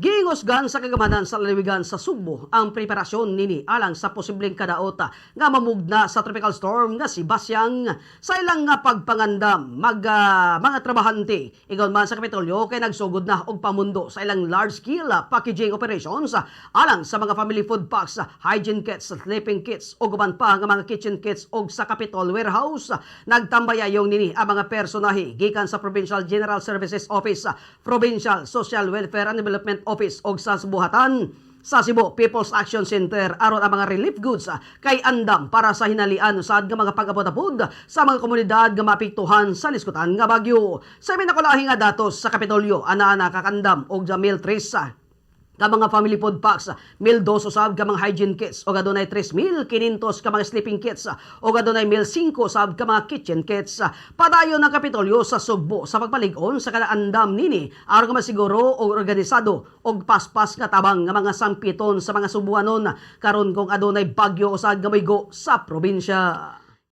Giingosgan sa kagamanan sa lalawigan sa Sugbo ang preparasyon nini alang sa posibleng kadaota nga mamugna sa tropical storm nga si Basyang. Sa ilang nga pagpangandam mga trabahante igon man sa Kapitolyo kay nagsugod na og pamundo sa ilang large scale packaging operations alang sa mga family food packs, hygiene kits, sleeping kits ug uban pa nga mga kitchen kits og sa Capitol Warehouse. Nagtambayayong nini ang mga personahe gikan sa Provincial General Services Office, Provincial Social Welfare and Development Office og sa subuhatan sa Cebu People's Action Center aron ang mga relief goods kay andam para sa hinalian sad nga mga pag-apod-apod sa mga komunidad nga maapektuhan sa niskutan nga bagyo. Sa minakulahi nga datos sa Kapitolyo ana nakakandam og meal trays ka mga family food packs, 1,000 sab ka mga hygiene kits o adunay 3,500 ka mga sleeping kits o adunay 1,500 sab ka mga kitchen kits. Padayon ng Kapitolyo sa Sugbo sa pagpalig-on sa kanaandam nini aron nga masiguro og organisado og paspas nga tabang nga mga sampiton sa mga Subuanon karon kung adunay bagyo usad nga maygo sa probinsya.